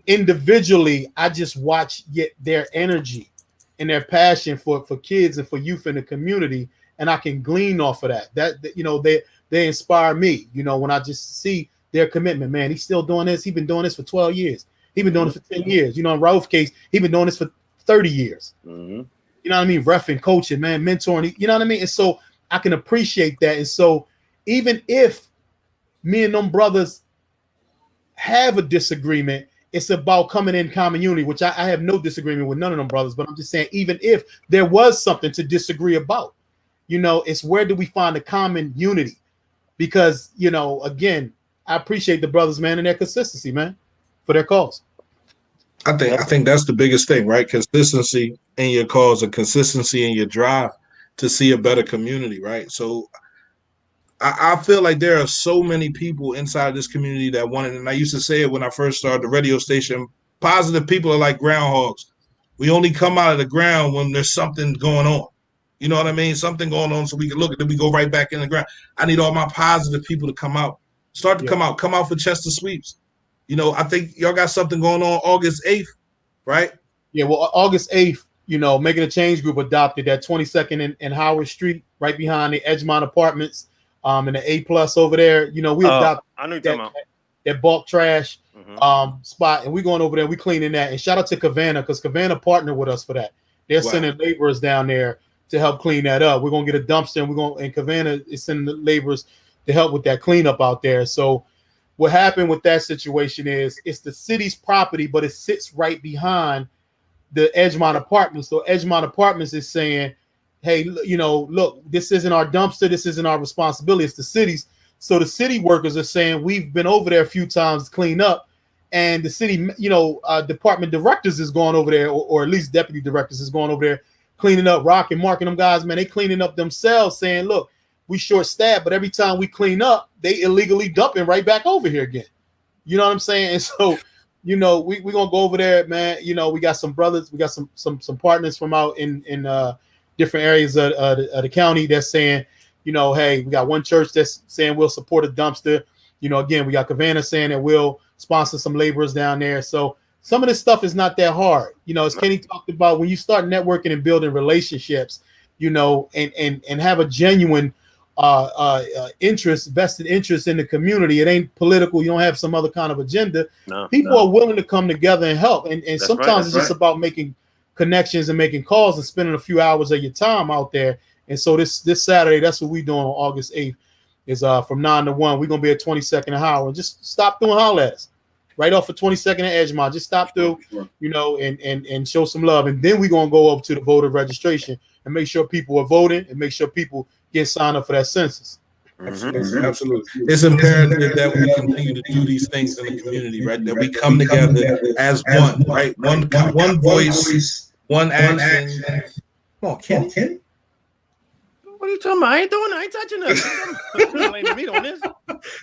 individually, I just watch their energy and their passion for kids and for youth in the community, and I can glean off of that. They inspire me. When I just see their commitment, man, he's still doing this. He's been doing this for 12 years. He's been doing it for 10 years. In Rauf's case, he's been doing this for 30 years. Mm-hmm. You know what I mean? Reffing, coaching, man, mentoring. You know what I mean? And so I can appreciate that. And so even if me and them brothers have a disagreement, it's about coming in common unity, which I have no disagreement with none of them brothers. But I'm just saying, even if there was something to disagree about, it's where do we find the common unity? Because, again, I appreciate the brothers, man, and their consistency, man, for their cause. I think that's the biggest thing, right? Consistency in your cause and consistency in your drive to see a better community, right? So I feel like there are so many people inside this community that want it. And I used to say it when I first started the radio station, positive people are like groundhogs. We only come out of the ground when there's something going on. You know what I mean? Something going on so we can look at it, then we go right back in the ground. I need all my positive people to come out. Start to come out for Chester Sweeps. I think y'all got something going on August 8th, right? Yeah, well, August 8th, Making a Change Group adopted that 22nd and Howard Street, right behind the Edgemont Apartments, and the A+ over there. We adopted I know you're talking about that bulk trash spot, and we're going over there, we cleaning that. And shout out to Cavanna, because Cavanna partnered with us for that. They're sending laborers down there to help clean that up. We're gonna get a dumpster, and Cavanna is sending the laborers to help with that cleanup out there. So what happened with that situation is it's the city's property, but it sits right behind the Edgemont Apartments. So Edgemont Apartments is saying, hey, look, this isn't our dumpster. This isn't our responsibility. It's the city's. So the city workers are saying, we've been over there a few times to clean up. And the city, department directors is going over there, or at least deputy directors is going over there cleaning up. Rock and Mark and them guys, man, they cleaning up themselves, saying, look, we short staffed, but every time we clean up, they illegally dumping right back over here again. You know what I'm saying? And so, we're gonna go over there, man. We got some brothers, we got some partners from out in different areas of the county that's saying, hey, we got one church that's saying we'll support a dumpster. Again, we got Cavanna saying that we'll sponsor some laborers down there. So some of this stuff is not that hard. As Kenny talked about, when you start networking and building relationships, and have a genuine vested interest in the community. It ain't political. You don't have some other kind of agenda. People are willing to come together and help. And sometimes it's just about making connections and making calls and spending a few hours of your time out there. And so this Saturday, that's what we're doing on August 8th, is from 9 to 1. We're gonna be at 22nd and Howard. Just stop through and holler at us. Right off of 22nd and Edgemont. Just stop through, and show some love. And then we're gonna go over to the voter registration and make sure people are voting and make sure people get signed up for that census. Absolutely. It's imperative that we continue to do these things in the community, right? That we come together as one, right? One voice, one action. Come on, Kenny. What are you talking about? I ain't touching nothing. Don't blame me on this.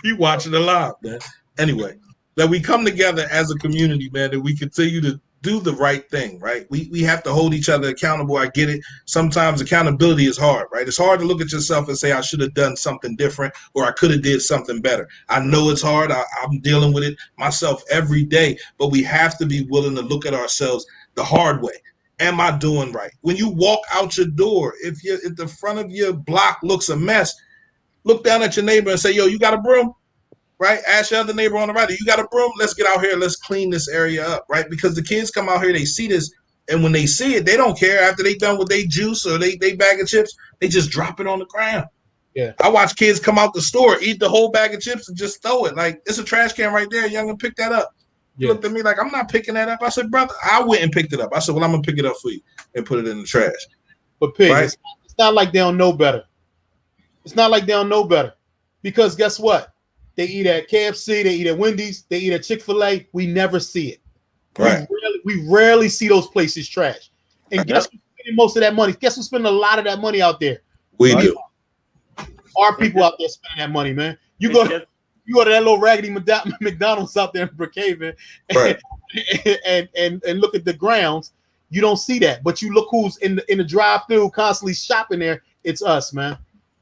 You watching it live, man. Anyway, that we come together as a community, man, and we continue to do the right thing, right? We have to hold each other accountable. I get it. Sometimes accountability is hard, right? It's hard to look at yourself and say, I should have done something different, or I could have did something better. I know it's hard. I'm dealing with it myself every day, but we have to be willing to look at ourselves the hard way. Am I doing right? When you walk out your door, if the front of your block looks a mess, look down at your neighbor and say, yo, you got a broom? Right? Ask your other neighbor on the right, you got a broom? Let's get out here. Let's clean this area up, right? Because the kids come out here, they see this, and when they see it, they don't care. After they done with their juice or they bag of chips, they just drop it on the ground. Yeah. I watch kids come out the store, eat the whole bag of chips, and just throw it. Like, it's a trash can right there. Youngin, pick that up. He looked at me like, I'm not picking that up. I said, brother, I went and picked it up. I said, well, I'm going to pick it up for you and put it in the trash. But Pig, right? It's not like they don't know better. It's not like they don't know better. Because guess what? They eat at KFC, they eat at Wendy's, they eat at Chick-fil-A. We never see it. Right. We rarely see those places trash. And guess who's spending most of that money? Guess who's spending a lot of that money out there? We do. Our people out there spending that money, man. You go to that little raggedy McDonald's out there in Brookhaven, right, and look at the grounds. You don't see that, but you look who's in the drive-through constantly shopping there. It's us, man.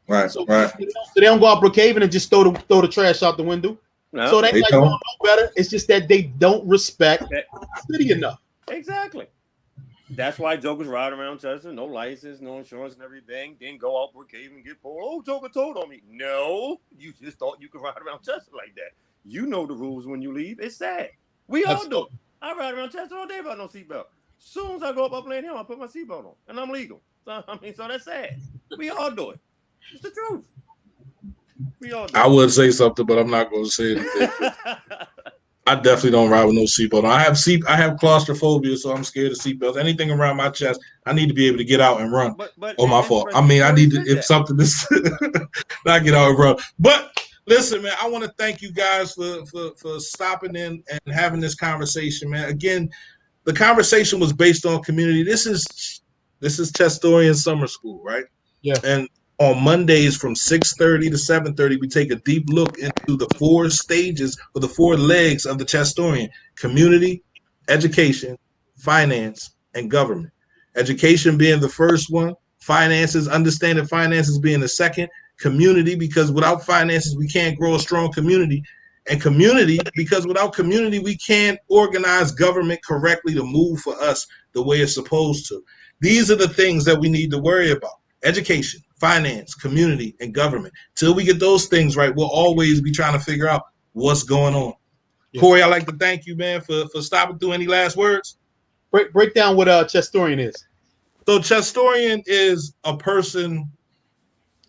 Right, so, right. So they don't go out Brookhaven and just throw the trash out the window. No. So they like don't know better. It's just that they don't respect that, the city enough. Exactly. That's why jokers ride around Chester, no license, no insurance, and everything. Then go out Brookhaven and get pulled. Oh, Joker told on me. No, you just thought you could ride around Chester like that. You know the rules when you leave. It's sad. We all do. I ride around Chester all day without no seatbelt. Soon as I go up Upland Hill, I put my seatbelt on, and I'm legal. So so that's sad. We all do it. It's the truth. We all do. I would say something, but I'm not going to say anything. I definitely don't ride with no seatbelt. I have claustrophobia, so I'm scared of seatbelts. Anything around my chest, I need to be able to get out and run. But my fault. I mean, I need to if something is not get out and run. But listen, man, I want to thank you guys for stopping in and having this conversation, man. Again, the conversation was based on community. This is Chestorian Summer School, right? Yeah. And on Mondays from 6:30 to 7:30, we take a deep look into the 4 stages or the 4 legs of the Chestorian: community, education, finance, and government. Education being the first one, finances, understanding finances being the second, community, because without finances, we can't grow a strong community, and community, because without community, we can't organize government correctly to move for us the way it's supposed to. These are the things that we need to worry about: education, finance, community, and government. Till we get those things right, we'll always be trying to figure out what's going on. Yeah. Corey, I'd like to thank you, man, for stopping through. Any last words? Break down what Chestorian is. So Chestorian is a person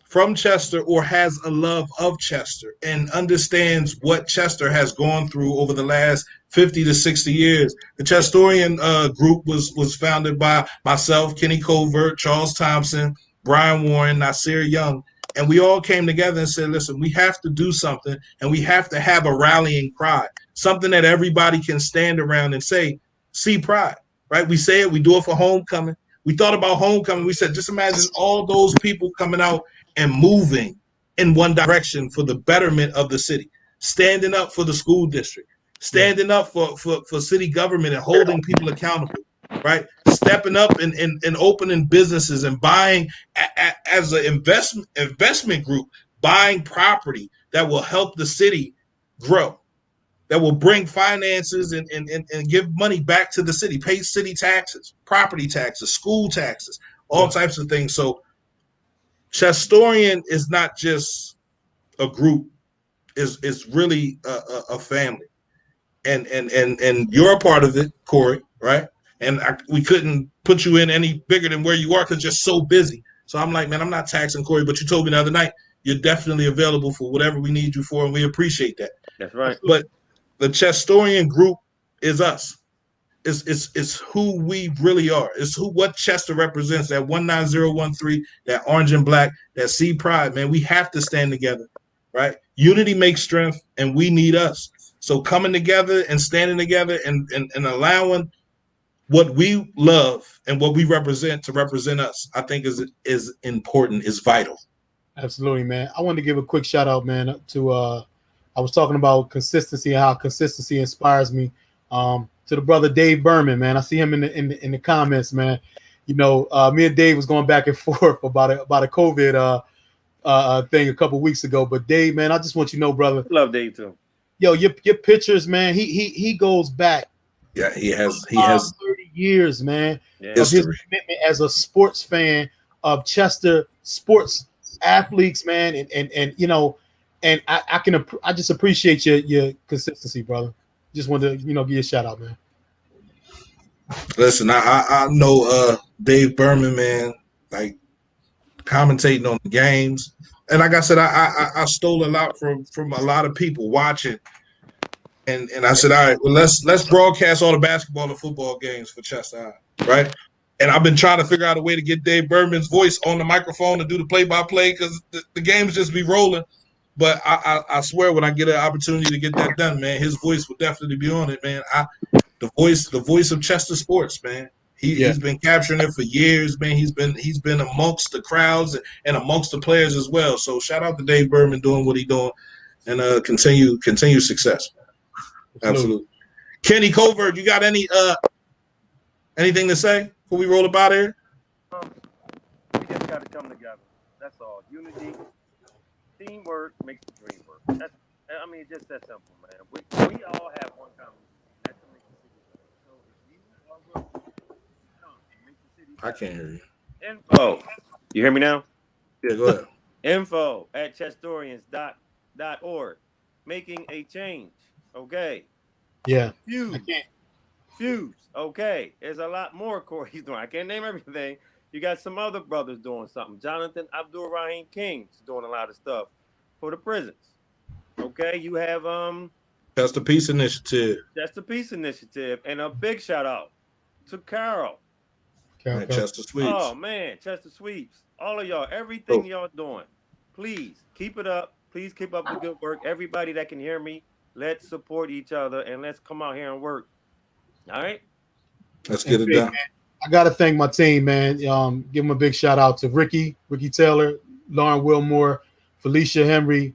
from Chester or has a love of Chester and understands what Chester has gone through over the last 50 to 60 years. The Chestorian group was founded by myself, Kenny Covert, Charles Thompson, Brian Warren, Nasir Young, and we all came together and said, listen, we have to do something, and we have to have a rallying cry, something that everybody can stand around and say, see pride, right? We say it, we do it for homecoming. We thought about homecoming. We said, just imagine all those people coming out and moving in one direction for the betterment of the city, standing up for the school district, standing up for city government and holding people accountable, right? Stepping up and opening businesses and buying as an investment group, buying property that will help the city grow, that will bring finances and give money back to the city, pay city taxes, property taxes, school taxes, all types of things. So Chestorian is not just a group; is really a family, and you're a part of it, Corey, right? And we couldn't put you in any bigger than where you are because you're so busy. So I'm like, man, I'm not taxing Corey, but you told me the other night you're definitely available for whatever we need you for, and we appreciate that. That's right. But the Chestorian group is us. It's who we really are. It's what Chester represents, that 19013, that orange and black, that sea pride, man. We have to stand together, right? Unity makes strength, and we need us. So coming together and standing together and allowing what we love and what we represent to represent us, I think is important, is vital. Absolutely, man. I wanted to give a quick shout out, man, to I was talking about consistency and how consistency inspires me. To the brother Dave Berman, man. I see him in the comments, man. You know, me and Dave was going back and forth about a COVID thing a couple weeks ago. But Dave, man, I just want you to know, brother. Love Dave too. Yo, your pictures, man. He goes back. Yeah, he has 30 years, man. Yeah. Of his commitment as a sports fan of Chester sports athletes, man, and you know, and I just appreciate your consistency, brother. Just wanted to, give you a shout out, man. Listen, I know Dave Berman, man, like commentating on the games. And like I said, I stole a lot from a lot of people watching. And I said, all right, well, let's broadcast all the basketball and football games for Chester High, right? And I've been trying to figure out a way to get Dave Berman's voice on the microphone to do the play-by-play because the games just be rolling. But I swear when I get an opportunity to get that done, man, his voice will definitely be on it, man. The voice of Chester sports, man. He's been capturing it for years, man. He's been amongst the crowds and amongst the players as well. So shout out to Dave Berman doing what he's doing, and continue success. Absolutely. Kenny Covert, you got anything to say before we roll up out of here? We just got to come together. That's all. Unity, teamwork makes the dream work. I mean, just that simple, man. We all have one common. That's to make the city better. So if you are willing to come and make the city I better, can't hear you. info. You hear me now? Yeah, go ahead. Info at Chestorians.org. Making a change. Okay. Yeah. Fuse. Okay. There's a lot more Corey's doing. I can't name everything. You got some other brothers doing something. Jonathan Abdul Rahim King's doing a lot of stuff for the prisons. Okay. You have That's the Peace Initiative. That's the Peace Initiative. And a big shout out to Carol. And Chester Sweeps. Oh man, Chester Sweeps. All of y'all, everything y'all doing. Please keep it up. Please keep up the good work. Everybody that can hear me, let's support each other and let's come out here and work. All right. Let's get it done. I gotta thank my team, man. Give them a big shout out to Ricky Taylor, Lauren Wilmore, Felicia Henry,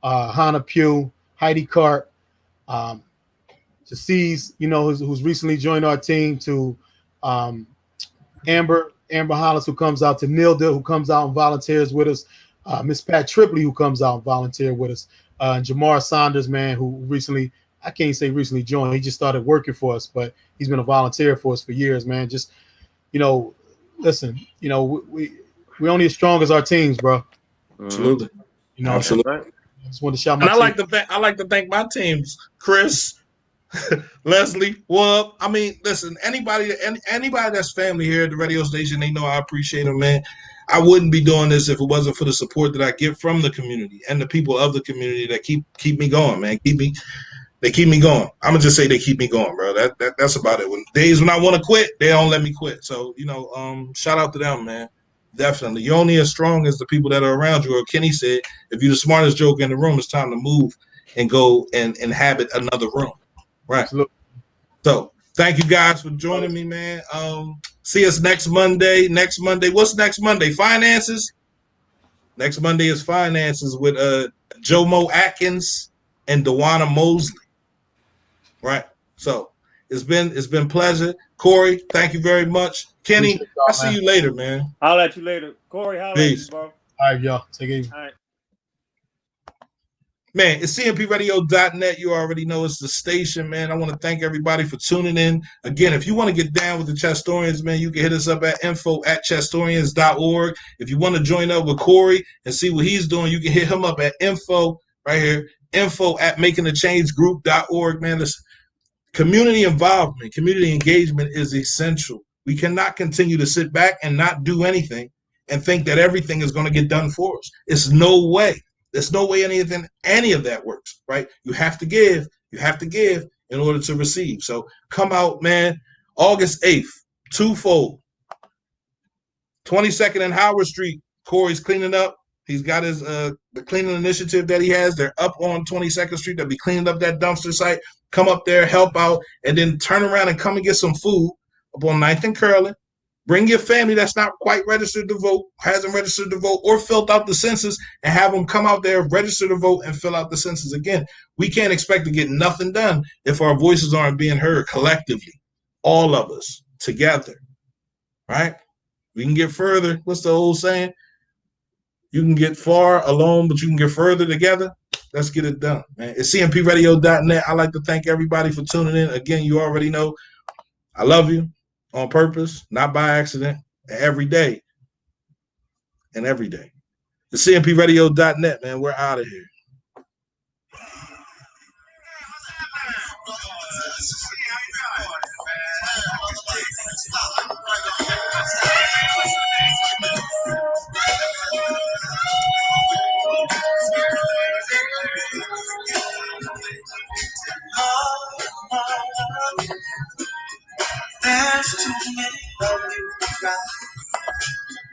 Hannah Pugh, Heidi Cart, to C's, who's recently joined our team, to Amber Hollis, who comes out, to Nilda, who comes out and volunteers with us, Miss Pat Tripley, who comes out and volunteer with us, and Jamar Saunders, man, who recently, I can't say recently joined, he just started working for us, but he's been a volunteer for us for years, man. Just, listen, we only as strong as our teams, bro. Absolutely. Absolutely. Right. I just want to shout my and I like to thank my teams, Chris, Leslie, Wub. I mean, listen, anybody that's family here at the radio station, they know I appreciate them, man. I wouldn't be doing this if it wasn't for the support that I get from the community and the people of the community that keep me going, man. They keep me going. I'm gonna just say they keep me going, bro. That's about it. When days when I want to quit, they don't let me quit. So shout out to them, man. Definitely. You're only as strong as the people that are around you. Or Kenny said, if you're the smartest joke in the room, it's time to move and go and inhabit another room. Right. Absolutely. So thank you guys for joining me, man. See us next Monday. Next Monday. What's next Monday? Finances. Next Monday is finances with Jomo Atkins and Dewana Mosley. Right. So it's been pleasure. Corey, thank you very much. Kenny, I'll see you later, man. I'll at you later. Corey, holla at you, bro. All right, y'all. Take it easy. All right. Man, it's cmpradio.net. You already know it's the station, man. I want to thank everybody for tuning in. Again, if you want to get down with the Chestorians, man, you can hit us up at info@chestorians.org. If you want to join up with Corey and see what he's doing, you can hit him up at info right here, info@makingthechangegroup.org, man. Listen, community involvement, community engagement is essential. We cannot continue to sit back and not do anything and think that everything is going to get done for us. It's no way. There's no way any of that works, right? You have to give. You have to give in order to receive. So come out, man. August 8th, twofold. 22nd and Howard Street. Corey's cleaning up. He's got his the cleaning initiative that he has. They're up on 22nd Street. They'll be cleaning up that dumpster site. Come up there, help out, and then turn around and come and get some food up on 9th and Curlin. Bring your family that's not quite registered to vote, hasn't registered to vote, or filled out the census, and have them come out there, register to vote, and fill out the census. Again, we can't expect to get nothing done if our voices aren't being heard collectively, all of us together, right? We can get further. What's the old saying? You can get far alone, but you can get further together. Let's get it done, man. It's cmpradio.net. I'd like to thank everybody for tuning in. Again, you already know I love you. On purpose, not by accident, every day. And every day. The cmpradio.net, man. We're out of here.